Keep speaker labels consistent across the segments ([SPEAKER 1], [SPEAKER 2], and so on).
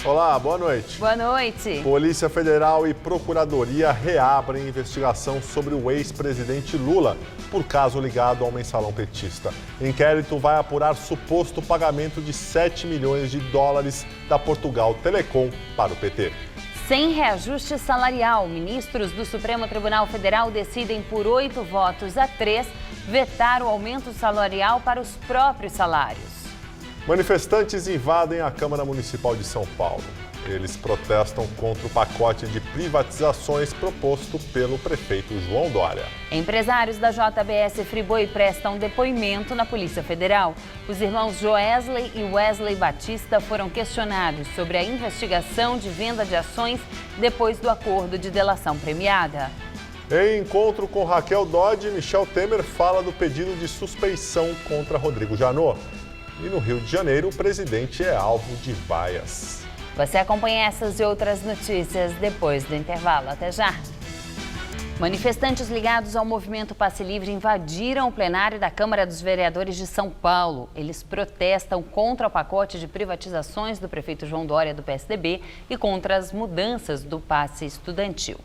[SPEAKER 1] Olá, boa noite.
[SPEAKER 2] Boa noite.
[SPEAKER 1] Polícia Federal e Procuradoria reabrem investigação sobre o ex-presidente Lula por caso ligado ao mensalão petista. Inquérito vai apurar suposto pagamento de 7 milhões de dólares da Portugal Telecom para o PT.
[SPEAKER 2] Sem reajuste salarial, ministros do Supremo Tribunal Federal decidem por 8 votos a 3 vetar o aumento salarial para os próprios salários.
[SPEAKER 1] Manifestantes invadem a Câmara Municipal de São Paulo. Eles protestam contra o pacote de privatizações proposto pelo prefeito João Dória.
[SPEAKER 2] Empresários da JBS Friboi prestam depoimento na Polícia Federal. Os irmãos Joesley e Wesley Batista foram questionados sobre a investigação de venda de ações depois do acordo de delação premiada.
[SPEAKER 1] Em encontro com Raquel Dodge, Michel Temer fala do pedido de suspeição contra Rodrigo Janot. E no Rio de Janeiro, o presidente é alvo de vaias.
[SPEAKER 2] Você acompanha essas e outras notícias depois do intervalo. Até já! Manifestantes ligados ao movimento Passe Livre invadiram o plenário da Câmara dos Vereadores de São Paulo. Eles protestam contra o pacote de privatizações do prefeito João Dória do PSDB e contra as mudanças do passe estudantil.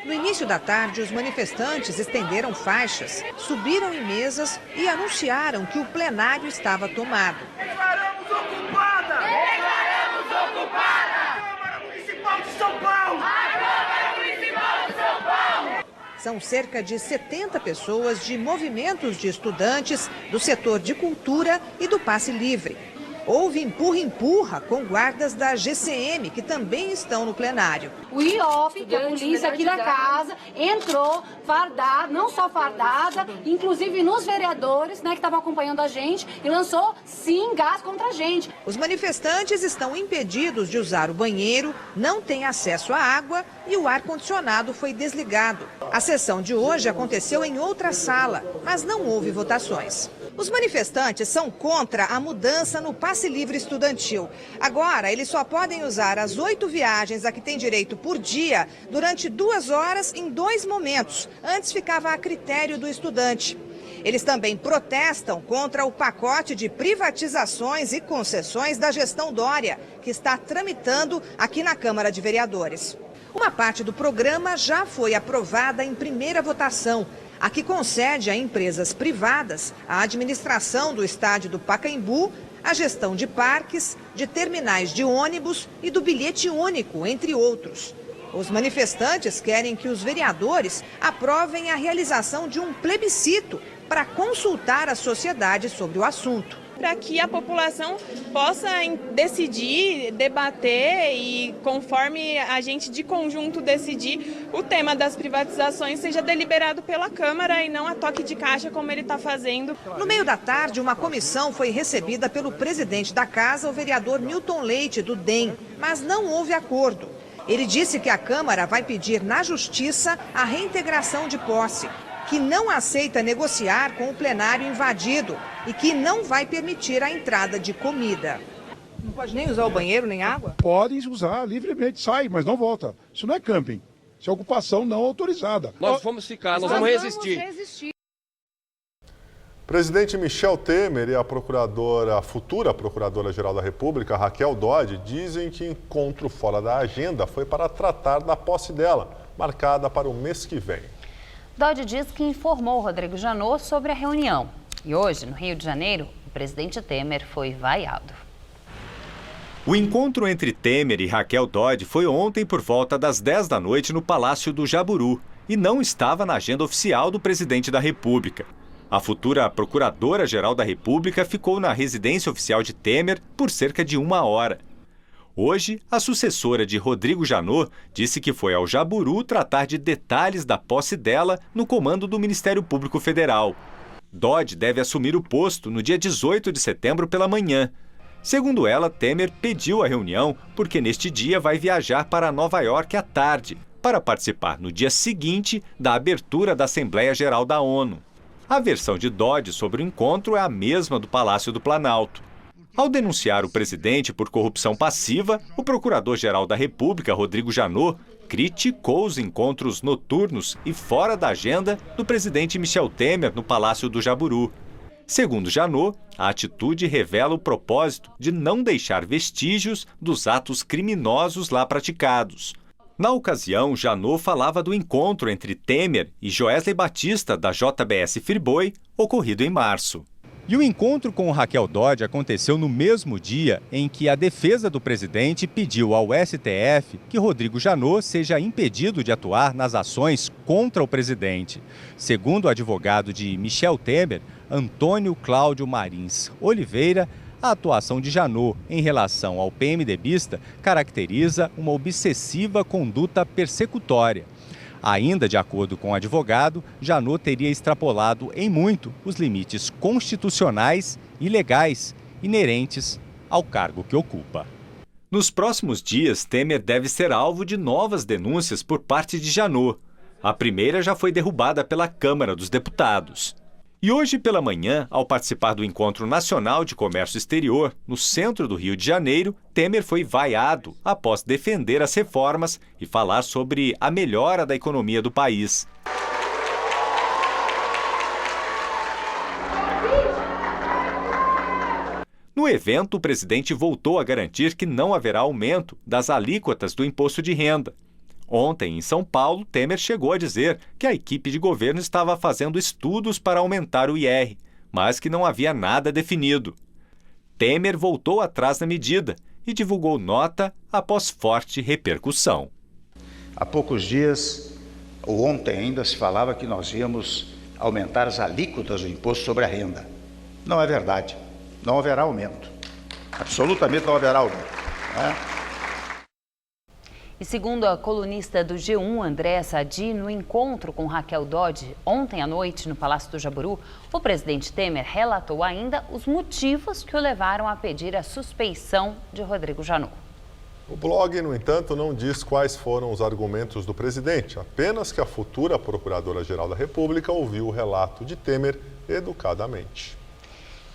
[SPEAKER 3] No início da tarde, os manifestantes estenderam faixas, subiram em mesas e anunciaram que o plenário estava tomado.
[SPEAKER 4] Declaramos ocupada! Declaramos ocupada! A Câmara Municipal de São Paulo! A Câmara Municipal de São Paulo!
[SPEAKER 3] São cerca de 70 pessoas de movimentos de estudantes, do setor de cultura e do Passe Livre. Houve empurra-empurra com guardas da GCM, que também estão no plenário.
[SPEAKER 5] O IOF, que é a polícia aqui da casa, entrou fardada, não só fardada, inclusive nos vereadores, que estavam acompanhando a gente, e lançou, sim, gás contra a gente.
[SPEAKER 3] Os manifestantes estão impedidos de usar o banheiro, não têm acesso à água e o ar-condicionado foi desligado. A sessão de hoje aconteceu em outra sala, mas não houve votações. Os manifestantes são contra a mudança no passe livre estudantil. Agora, eles só podem usar as 8 viagens a que têm direito por dia durante 2 horas em 2 momentos. Antes ficava a critério do estudante. Eles também protestam contra o pacote de privatizações e concessões da gestão Dória, que está tramitando aqui na Câmara de Vereadores. Uma parte do programa já foi aprovada em primeira votação. A que concede a empresas privadas a administração do estádio do Pacaembu, a gestão de parques, de terminais de ônibus e do bilhete único, entre outros. Os manifestantes querem que os vereadores aprovem a realização de um plebiscito para consultar a sociedade sobre o assunto.
[SPEAKER 6] Para que a população possa decidir, debater e, conforme a gente de conjunto decidir, o tema das privatizações seja deliberado pela Câmara e não a toque de caixa como ele está fazendo.
[SPEAKER 3] No meio da tarde, uma comissão foi recebida pelo presidente da casa, o vereador Milton Leite, do DEM, mas não houve acordo. Ele disse que a Câmara vai pedir na Justiça a reintegração de posse, que não aceita negociar com o plenário invadido e que não vai permitir a entrada de comida. Não pode nem usar o banheiro, nem água?
[SPEAKER 7] Pode usar livremente, sai, mas não volta. Isso não é camping, isso é ocupação não autorizada.
[SPEAKER 8] Nós vamos ficar, nós vamos resistir.
[SPEAKER 1] Presidente Michel Temer e a futura Procuradora-Geral da República, Raquel Dodge, dizem que encontro fora da agenda foi para tratar da posse dela, marcada para o mês que vem.
[SPEAKER 2] Dodge diz que informou Rodrigo Janot sobre a reunião. E hoje, no Rio de Janeiro, o presidente Temer foi vaiado.
[SPEAKER 9] O encontro entre Temer e Raquel Dodge foi ontem por volta das 10 da noite no Palácio do Jaburu e não estava na agenda oficial do presidente da República. A futura Procuradora-Geral da República ficou na residência oficial de Temer por cerca de 1 hora. Hoje, a sucessora de Rodrigo Janot disse que foi ao Jaburu tratar de detalhes da posse dela no comando do Ministério Público Federal. Dodge deve assumir o posto no dia 18 de setembro pela manhã. Segundo ela, Temer pediu a reunião porque neste dia vai viajar para Nova York à tarde, para participar no dia seguinte da abertura da Assembleia Geral da ONU. A versão de Dodge sobre o encontro é a mesma do Palácio do Planalto. Ao denunciar o presidente por corrupção passiva, o Procurador-Geral da República, Rodrigo Janot, criticou os encontros noturnos e fora da agenda do presidente Michel Temer no Palácio do Jaburu. Segundo Janot, a atitude revela o propósito de não deixar vestígios dos atos criminosos lá praticados. Na ocasião, Janot falava do encontro entre Temer e Joesley Batista, da JBS Friboi, ocorrido em março. E o encontro com Raquel Dodge aconteceu no mesmo dia em que a defesa do presidente pediu ao STF que Rodrigo Janot seja impedido de atuar nas ações contra o presidente. Segundo o advogado de Michel Temer, Antônio Cláudio Marins Oliveira, a atuação de Janot em relação ao PMDBista caracteriza uma obsessiva conduta persecutória. Ainda de acordo com o advogado, Janot teria extrapolado em muito os limites constitucionais e legais inerentes ao cargo que ocupa. Nos próximos dias, Temer deve ser alvo de novas denúncias por parte de Janot. A primeira já foi derrubada pela Câmara dos Deputados. E hoje pela manhã, ao participar do Encontro Nacional de Comércio Exterior, no centro do Rio de Janeiro, Temer foi vaiado após defender as reformas e falar sobre a melhora da economia do país. No evento, o presidente voltou a garantir que não haverá aumento das alíquotas do imposto de renda. Ontem, em São Paulo, Temer chegou a dizer que a equipe de governo estava fazendo estudos para aumentar o IR, mas que não havia nada definido. Temer voltou atrás na medida e divulgou nota após forte repercussão.
[SPEAKER 10] Há poucos dias, ou ontem ainda, se falava que nós íamos aumentar as alíquotas do imposto sobre a renda. Não é verdade. Não haverá aumento. Absolutamente não haverá aumento.
[SPEAKER 2] E segundo a colunista do G1, Andréa Sadi, no encontro com Raquel Dodge, ontem à noite, no Palácio do Jaburu, o presidente Temer relatou ainda os motivos que o levaram a pedir a suspeição de Rodrigo Janot.
[SPEAKER 1] O blog, no entanto, não diz quais foram os argumentos do presidente, apenas que a futura Procuradora-Geral da República ouviu o relato de Temer educadamente.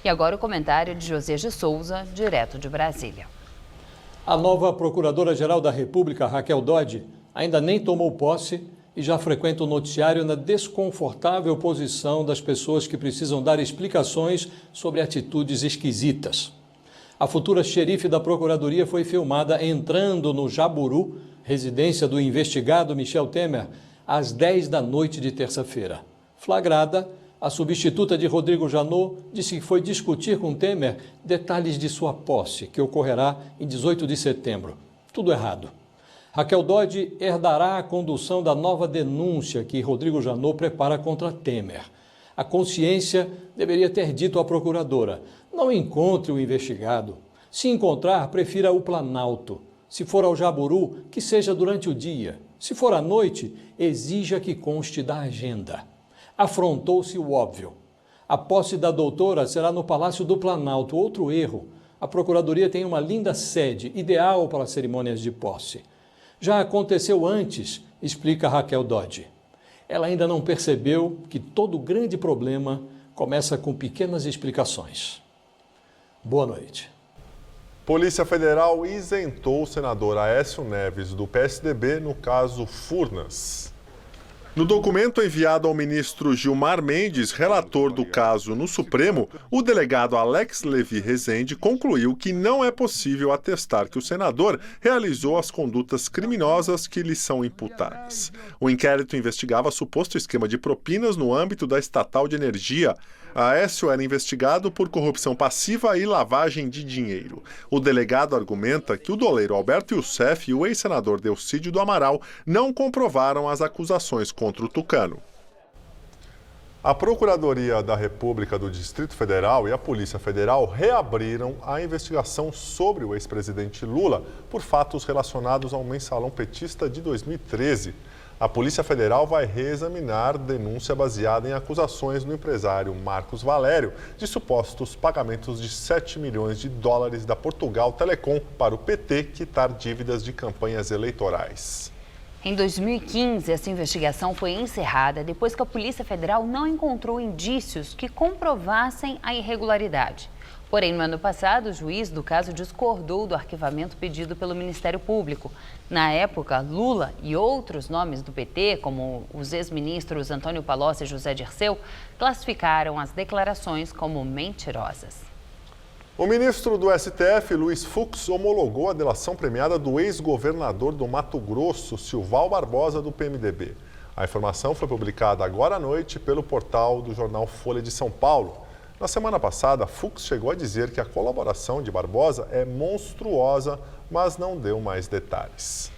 [SPEAKER 2] E agora o comentário de José de Souza, direto de Brasília.
[SPEAKER 11] A nova Procuradora-Geral da República, Raquel Dodge, ainda nem tomou posse e já frequenta o noticiário na desconfortável posição das pessoas que precisam dar explicações sobre atitudes esquisitas. A futura xerife da Procuradoria foi filmada entrando no Jaburu, residência do investigado Michel Temer, às 10 da noite de terça-feira. Flagrada, a substituta de Rodrigo Janot disse que foi discutir com Temer detalhes de sua posse, que ocorrerá em 18 de setembro. Tudo errado. Raquel Dodge herdará a condução da nova denúncia que Rodrigo Janot prepara contra Temer. A consciência deveria ter dito à procuradora: não encontre o investigado. Se encontrar, prefira o Planalto. Se for ao Jaburu, que seja durante o dia. Se for à noite, exija que conste da agenda. Afrontou-se o óbvio. A posse da doutora será no Palácio do Planalto. Outro erro. A Procuradoria tem uma linda sede, ideal para cerimônias de posse. Já aconteceu antes, explica Raquel Dodge. Ela ainda não percebeu que todo grande problema começa com pequenas explicações. Boa noite.
[SPEAKER 1] Polícia Federal isentou o senador Aécio Neves, do PSDB, no caso Furnas. No documento enviado ao ministro Gilmar Mendes, relator do caso no Supremo, o delegado Alex Levi Rezende concluiu que não é possível atestar que o senador realizou as condutas criminosas que lhe são imputadas. O inquérito investigava suposto esquema de propinas no âmbito da estatal de energia. Aécio era investigado por corrupção passiva e lavagem de dinheiro. O delegado argumenta que o doleiro Alberto Youssef e o ex-senador Delcídio do Amaral não comprovaram as acusações contra o tucano. A Procuradoria da República do Distrito Federal e a Polícia Federal reabriram a investigação sobre o ex-presidente Lula por fatos relacionados ao mensalão petista de 2013. A Polícia Federal vai reexaminar denúncia baseada em acusações do empresário Marcos Valério de supostos pagamentos de 7 milhões de dólares da Portugal Telecom para o PT quitar dívidas de campanhas eleitorais.
[SPEAKER 2] Em 2015, essa investigação foi encerrada depois que a Polícia Federal não encontrou indícios que comprovassem a irregularidade. Porém, no ano passado, o juiz do caso discordou do arquivamento pedido pelo Ministério Público. Na época, Lula e outros nomes do PT, como os ex-ministros Antônio Palocci e José Dirceu, classificaram as declarações como mentirosas.
[SPEAKER 1] O ministro do STF, Luiz Fux, homologou a delação premiada do ex-governador do Mato Grosso, Silval Barbosa, do PMDB. A informação foi publicada agora à noite pelo portal do jornal Folha de São Paulo. Na semana passada, Fux chegou a dizer que a colaboração de Barbosa é monstruosa, mas não deu mais detalhes.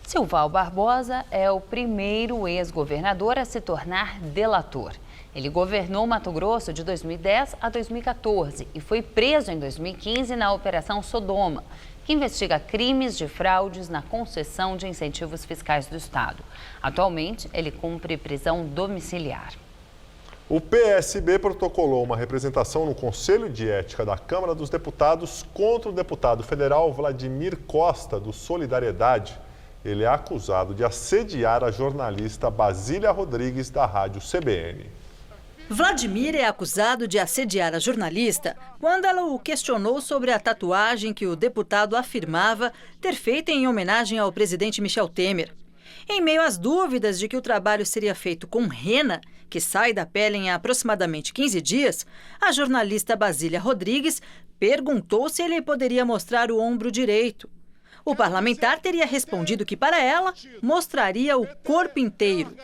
[SPEAKER 2] Silval Barbosa é o primeiro ex-governador a se tornar delator. Ele governou Mato Grosso de 2010 a 2014 e foi preso em 2015 na Operação Sodoma, que investiga crimes de fraudes na concessão de incentivos fiscais do Estado. Atualmente, ele cumpre prisão domiciliar.
[SPEAKER 1] O PSB protocolou uma representação no Conselho de Ética da Câmara dos Deputados contra o deputado federal Vladimir Costa, do Solidariedade. Ele é acusado de assediar a jornalista Basília Rodrigues, da Rádio CBN.
[SPEAKER 12] Vladimir é acusado de assediar a jornalista quando ela o questionou sobre a tatuagem que o deputado afirmava ter feito em homenagem ao presidente Michel Temer. Em meio às dúvidas de que o trabalho seria feito com rena, que sai da pele em aproximadamente 15 dias, a jornalista Basília Rodrigues perguntou se ele poderia mostrar o ombro direito. O parlamentar teria respondido que, para ela, mostraria o corpo inteiro.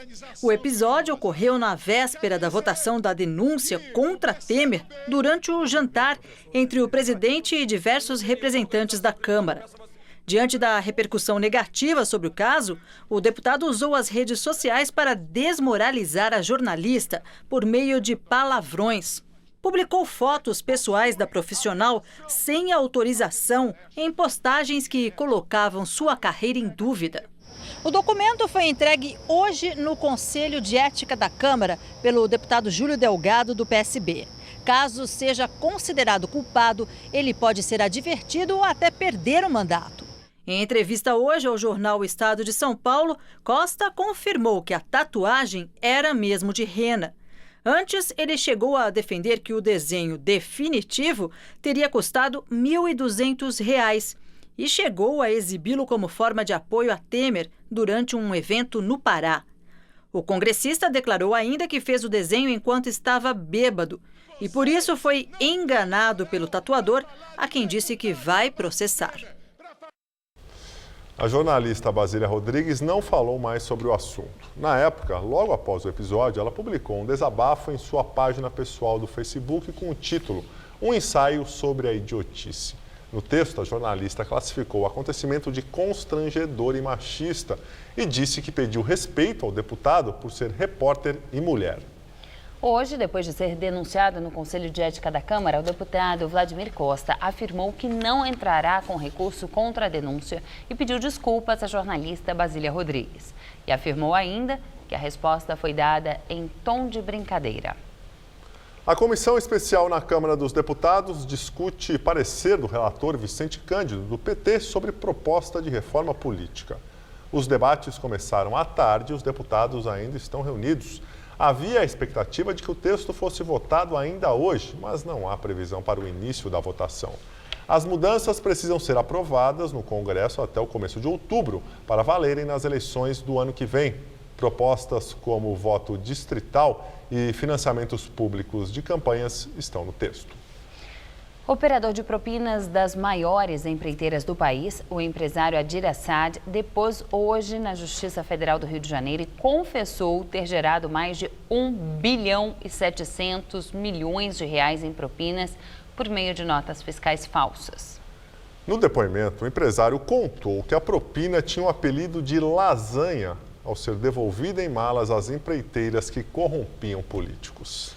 [SPEAKER 12] O episódio ocorreu na véspera da votação da denúncia contra Temer durante o jantar entre o presidente e diversos representantes da Câmara. Diante da repercussão negativa sobre o caso, o deputado usou as redes sociais para desmoralizar a jornalista por meio de palavrões. Publicou fotos pessoais da profissional sem autorização em postagens que colocavam sua carreira em dúvida. O documento foi entregue hoje no Conselho de Ética da Câmara pelo deputado Júlio Delgado, do PSB. Caso seja considerado culpado, ele pode ser advertido ou até perder o mandato. Em entrevista hoje ao jornal O Estado de São Paulo, Costa confirmou que a tatuagem era mesmo de rena. Antes, ele chegou a defender que o desenho definitivo teria custado R$ 1.200 e chegou a exibi-lo como forma de apoio a Temer durante um evento no Pará. O congressista declarou ainda que fez o desenho enquanto estava bêbado e por isso foi enganado pelo tatuador, a quem disse que vai processar.
[SPEAKER 1] A jornalista Basília Rodrigues não falou mais sobre o assunto. Na época, logo após o episódio, ela publicou um desabafo em sua página pessoal do Facebook com o título Um ensaio sobre a idiotice. No texto, a jornalista classificou o acontecimento de constrangedor e machista e disse que pediu respeito ao deputado por ser repórter e mulher.
[SPEAKER 2] Hoje, depois de ser denunciado no Conselho de Ética da Câmara, o deputado Vladimir Costa afirmou que não entrará com recurso contra a denúncia e pediu desculpas à jornalista Basília Rodrigues. E afirmou ainda que a resposta foi dada em tom de brincadeira.
[SPEAKER 1] A comissão especial na Câmara dos Deputados discute parecer do relator Vicente Cândido, do PT, sobre proposta de reforma política. Os debates começaram à tarde e os deputados ainda estão reunidos. Havia a expectativa de que o texto fosse votado ainda hoje, mas não há previsão para o início da votação. As mudanças precisam ser aprovadas no Congresso até o começo de outubro, para valerem nas eleições do ano que vem. Propostas como o voto distrital e financiamentos públicos de campanhas estão no texto.
[SPEAKER 2] Operador de propinas das maiores empreiteiras do país, o empresário Adir Assad depôs hoje na Justiça Federal do Rio de Janeiro e confessou ter gerado mais de 1 bilhão e 700 milhões de reais em propinas por meio de notas fiscais falsas.
[SPEAKER 1] No depoimento, o empresário contou que a propina tinha o apelido de lasanha ao ser devolvida em malas às empreiteiras que corrompiam políticos.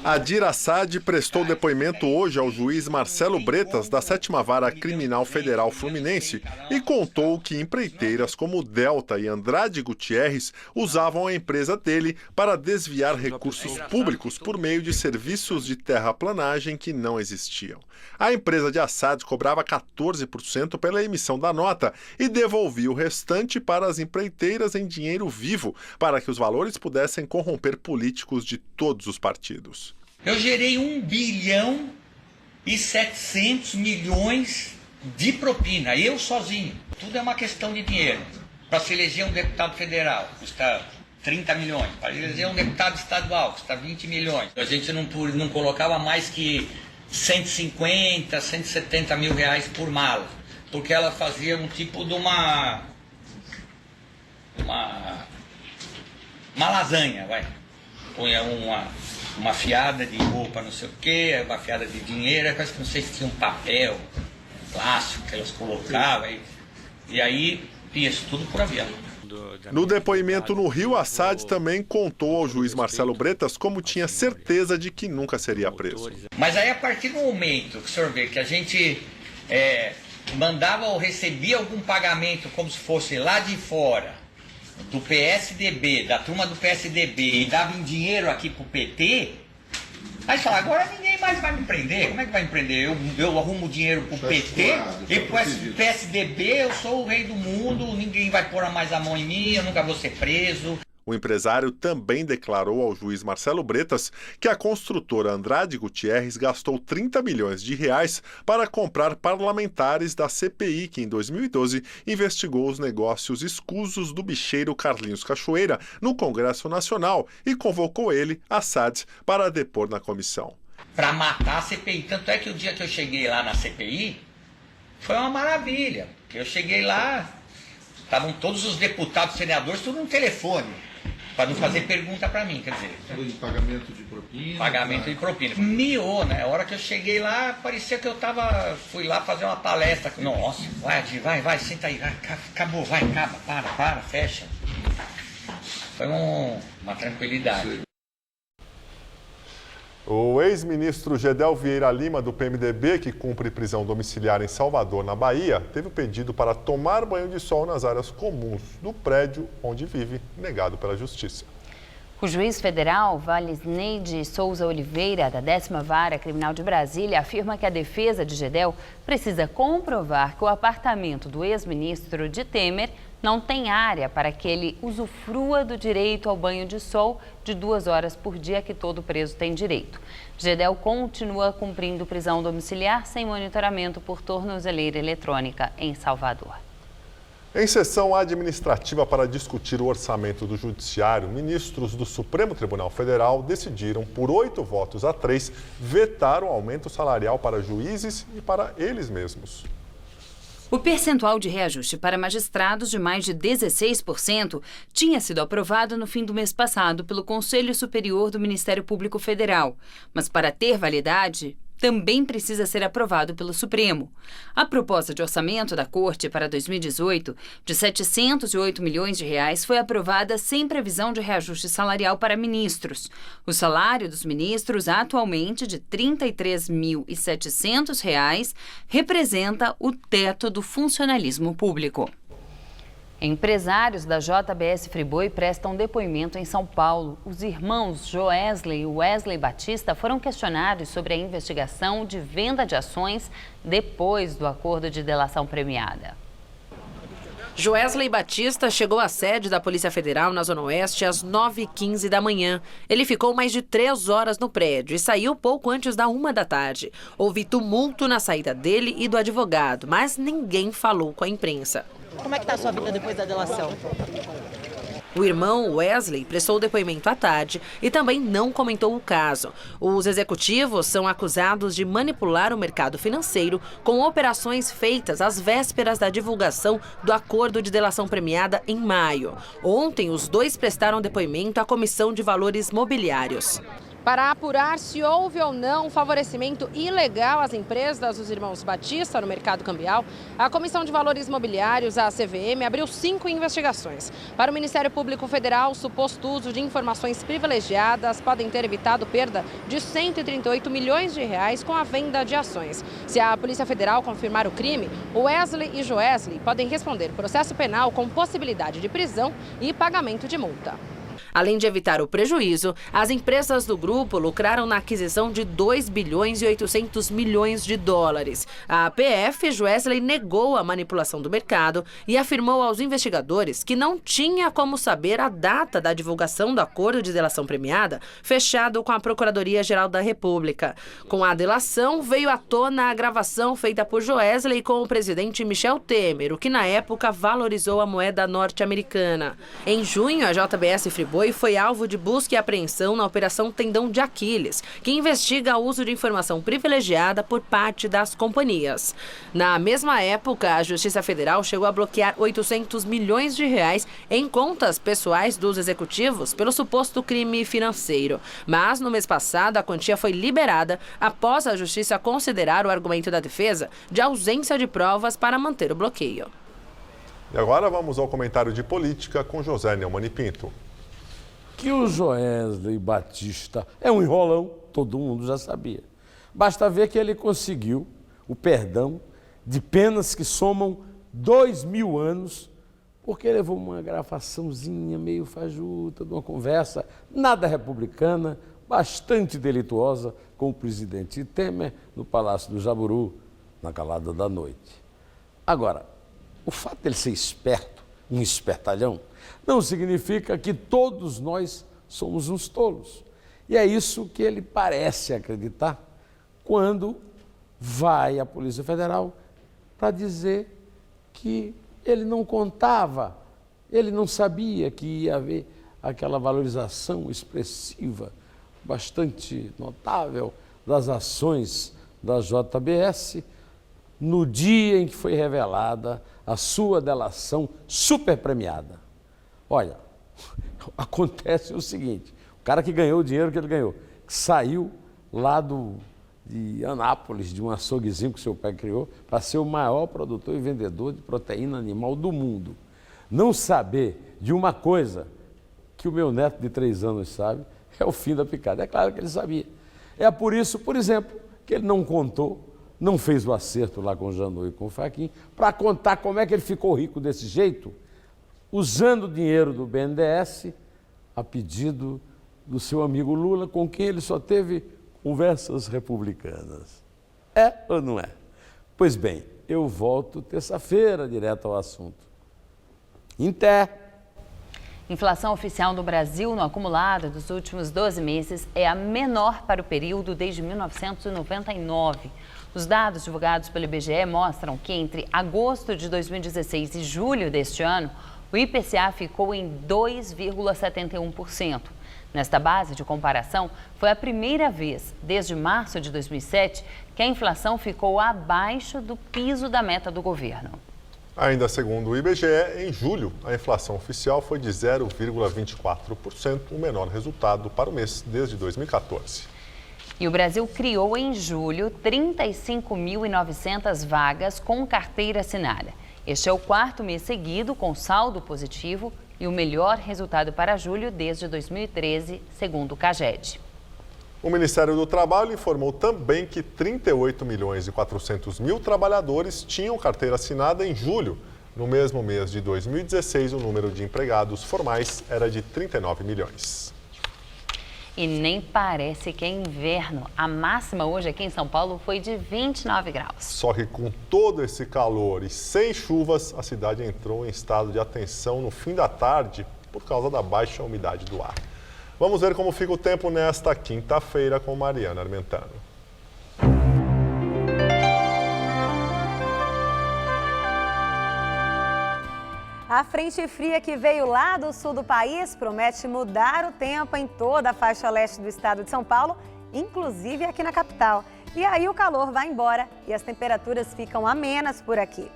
[SPEAKER 1] Adir Assad prestou depoimento hoje ao juiz Marcelo Bretas, da 7ª Vara Criminal Federal Fluminense, e contou que empreiteiras como Delta e Andrade Gutierrez usavam a empresa dele para desviar recursos públicos por meio de serviços de terraplanagem que não existiam. A empresa de Assad cobrava 14% pela emissão da nota e devolvia o restante para as empreiteiras em dinheiro vivo, para que os valores pudessem corromper políticos de todos os partidos.
[SPEAKER 13] Eu gerei 1 bilhão e 700 milhões de propina, eu sozinho. Tudo é uma questão de dinheiro. Para se eleger um deputado federal, custa 30 milhões. Para eleger um deputado estadual, custa 20 milhões. A gente não colocava mais que 150, 170 mil reais por mala, porque ela fazia um tipo de uma lasanha, vai. Punha uma fiada de roupa, não sei o quê, uma fiada de dinheiro, quase que não sei se tinha um papel plástico que elas colocavam, e aí ia isso tudo por avião.
[SPEAKER 1] No depoimento no Rio, Assad também contou ao juiz Marcelo Bretas como tinha certeza de que nunca seria preso.
[SPEAKER 13] Mas aí, a partir do momento que o senhor vê que a gente mandava ou recebia algum pagamento como se fosse lá de fora, do PSDB, da turma do PSDB, e dava em dinheiro aqui pro PT, aí você fala, agora ninguém mais vai me prender. Como é que vai me prender? Eu arrumo dinheiro pro PT e pro PSDB, eu sou o rei do mundo, ninguém vai pôr mais a mão em mim, eu nunca vou ser preso.
[SPEAKER 1] O empresário também declarou ao juiz Marcelo Bretas que a construtora Andrade Gutierrez gastou 30 milhões de reais para comprar parlamentares da CPI, que em 2012 investigou os negócios escusos do bicheiro Carlinhos Cachoeira no Congresso Nacional e convocou ele, Assad, para depor na comissão.
[SPEAKER 13] Para matar a CPI. Tanto é que o dia que eu cheguei lá na CPI, foi uma maravilha. Eu cheguei lá, estavam todos os deputados, senadores, tudo no telefone, para não fazer pergunta para mim, quer dizer.
[SPEAKER 14] Pagamento de propina.
[SPEAKER 13] Pagamento de propina. Miou, né? A hora que eu cheguei lá, parecia que eu fui lá fazer uma palestra. Nossa, vai, senta aí, vai, acabou, vai, acaba, para, fecha. Foi uma tranquilidade.
[SPEAKER 1] O ex-ministro Gedel Vieira Lima, do PMDB, que cumpre prisão domiciliar em Salvador, na Bahia, teve o pedido para tomar banho de sol nas áreas comuns do prédio onde vive, negado pela Justiça.
[SPEAKER 2] O juiz federal Valisneide Souza Oliveira, da 10ª Vara Criminal de Brasília, afirma que a defesa de Gedel precisa comprovar que o apartamento do ex-ministro de Temer não tem área para que ele usufrua do direito ao banho de sol de 2 horas por dia que todo preso tem direito. Gedel continua cumprindo prisão domiciliar sem monitoramento por tornozeleira eletrônica em Salvador.
[SPEAKER 1] Em sessão administrativa para discutir o orçamento do Judiciário, ministros do Supremo Tribunal Federal decidiram, por 8 votos a 3, vetar o aumento salarial para juízes e para eles mesmos.
[SPEAKER 2] O percentual de reajuste para magistrados de mais de 16% tinha sido aprovado no fim do mês passado pelo Conselho Superior do Ministério Público Federal, mas para ter validade, também precisa ser aprovado pelo Supremo. A proposta de orçamento da Corte para 2018, de 708 milhões de reais, foi aprovada sem previsão de reajuste salarial para ministros. O salário dos ministros, atualmente de R$ 33.700, representa o teto do funcionalismo público. Empresários da JBS Friboi prestam depoimento em São Paulo. Os irmãos Joesley e Wesley Batista foram questionados sobre a investigação de venda de ações depois do acordo de delação premiada.
[SPEAKER 15] Joesley Batista chegou à sede da Polícia Federal na Zona Oeste às 9h15 da manhã. Ele ficou mais de 3 horas no prédio e saiu pouco antes da 1 da tarde. Houve tumulto na saída dele e do advogado, mas ninguém falou com a imprensa.
[SPEAKER 16] Como é que está a sua vida depois da delação?
[SPEAKER 15] O irmão Wesley prestou depoimento à tarde e também não comentou o caso. Os executivos são acusados de manipular o mercado financeiro com operações feitas às vésperas da divulgação do acordo de delação premiada em maio. Ontem, os dois prestaram depoimento à Comissão de Valores Mobiliários.
[SPEAKER 17] Para apurar se houve ou não favorecimento ilegal às empresas dos irmãos Batista no mercado cambial, a Comissão de Valores Mobiliários, a CVM, abriu 5 investigações. Para o Ministério Público Federal, o suposto uso de informações privilegiadas podem ter evitado perda de 138 milhões de reais com a venda de ações. Se a Polícia Federal confirmar o crime, Wesley e Joesley podem responder processo penal com possibilidade de prisão e pagamento de multa.
[SPEAKER 15] Além de evitar o prejuízo, as empresas do grupo lucraram na aquisição de 2 bilhões e 800 milhões de dólares. A PF, Joesley, negou a manipulação do mercado e afirmou aos investigadores que não tinha como saber a data da divulgação do acordo de delação premiada fechado com a Procuradoria-Geral da República. Com a delação, veio à tona a gravação feita por Joesley com o presidente Michel Temer, o que na época valorizou a moeda norte-americana. Em junho, a JBS Friboi foi alvo de busca e apreensão na Operação Tendão de Aquiles, que investiga o uso de informação privilegiada por parte das companhias. Na mesma época, a Justiça Federal chegou a bloquear 800 milhões de reais em contas pessoais dos executivos pelo suposto crime financeiro. Mas, no mês passado, a quantia foi liberada após a Justiça considerar o argumento da defesa de ausência de provas para manter o bloqueio.
[SPEAKER 1] E agora vamos ao comentário de política com José Neumann e Pinto.
[SPEAKER 18] Que o Joesley Batista é um enrolão, todo mundo já sabia. Basta ver que ele conseguiu o perdão de penas que somam 2000 anos, porque levou uma gravaçãozinha meio fajuta de uma conversa nada republicana, bastante delituosa, com o presidente Temer no Palácio do Jaburu, na calada da noite. Agora, o fato dele ser esperto, um espertalhão, não significa que todos nós somos uns tolos. E é isso que ele parece acreditar quando vai à Polícia Federal para dizer que ele não contava, ele não sabia que ia haver aquela valorização expressiva, bastante notável, das ações da JBS, no dia em que foi revelada a sua delação super premiada. Olha, acontece o seguinte, o cara que ganhou o dinheiro que ele ganhou, que saiu lá de Anápolis, de um açouguezinho que seu pai criou, para ser o maior produtor e vendedor de proteína animal do mundo. Não saber de uma coisa que o meu neto de 3 anos sabe, é o fim da picada. É claro que ele sabia. É por isso, por exemplo, que ele não contou, não fez o acerto lá com o Janot e com o Fachin, para contar como é que ele ficou rico desse jeito, usando o dinheiro do BNDES a pedido do seu amigo Lula, com quem ele só teve conversas republicanas. É ou não é? Pois bem, eu volto terça-feira direto ao assunto. Inter.
[SPEAKER 2] Inflação oficial no Brasil no acumulado dos últimos 12 meses é a menor para o período desde 1999. Os dados divulgados pelo IBGE mostram que entre agosto de 2016 e julho deste ano, o IPCA ficou em 2,71%. Nesta base de comparação, foi a primeira vez, desde março de 2007, que a inflação ficou abaixo do piso da meta do governo.
[SPEAKER 1] Ainda segundo o IBGE, em julho, a inflação oficial foi de 0,24%, o menor resultado para o mês desde 2014.
[SPEAKER 2] E o Brasil criou em julho 35.900 vagas com carteira assinada. Este é o 4º mês seguido com saldo positivo e o melhor resultado para julho desde 2013, segundo o CAGED.
[SPEAKER 1] O Ministério do Trabalho informou também que 38.400.000 trabalhadores tinham carteira assinada em julho. No mesmo mês de 2016, o número de empregados formais era de 39 milhões.
[SPEAKER 2] E nem parece que é inverno. A máxima hoje aqui em São Paulo foi de 29 graus.
[SPEAKER 1] Só que com todo esse calor e sem chuvas, a cidade entrou em estado de atenção no fim da tarde por causa da baixa umidade do ar. Vamos ver como fica o tempo nesta quinta-feira com Mariana Armentano.
[SPEAKER 19] A frente fria que veio lá do sul do país promete mudar o tempo em toda a faixa leste do estado de São Paulo, inclusive aqui na capital. E aí o calor vai embora e as temperaturas ficam amenas por aqui.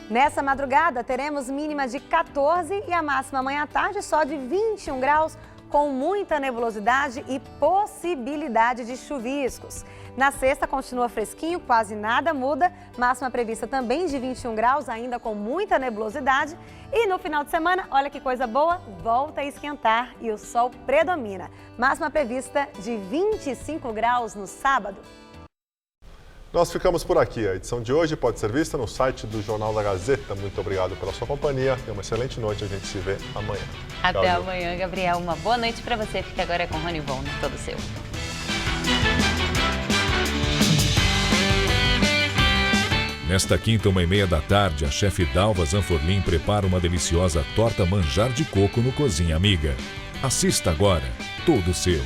[SPEAKER 19] Nessa madrugada teremos mínima de 14 e a máxima amanhã à tarde só de 21 graus, com muita nebulosidade e possibilidade de chuviscos. Na sexta continua fresquinho, quase nada muda, máxima prevista também de 21 graus, ainda com muita nebulosidade. E no final de semana, olha que coisa boa, volta a esquentar e o sol predomina. Máxima prevista de 25 graus no sábado.
[SPEAKER 1] Nós ficamos por aqui. A edição de hoje pode ser vista no site do Jornal da Gazeta. Muito obrigado pela sua companhia. Tenha uma excelente noite. A gente se vê amanhã.
[SPEAKER 2] Até amanhã, Gabriel. Uma boa noite para você. Fica agora com o Rony Von, todo seu.
[SPEAKER 20] Nesta quinta, 1h30 da tarde, a chefe Dalva Zanforlin prepara uma deliciosa torta manjar de coco no Cozinha Amiga. Assista agora, todo seu.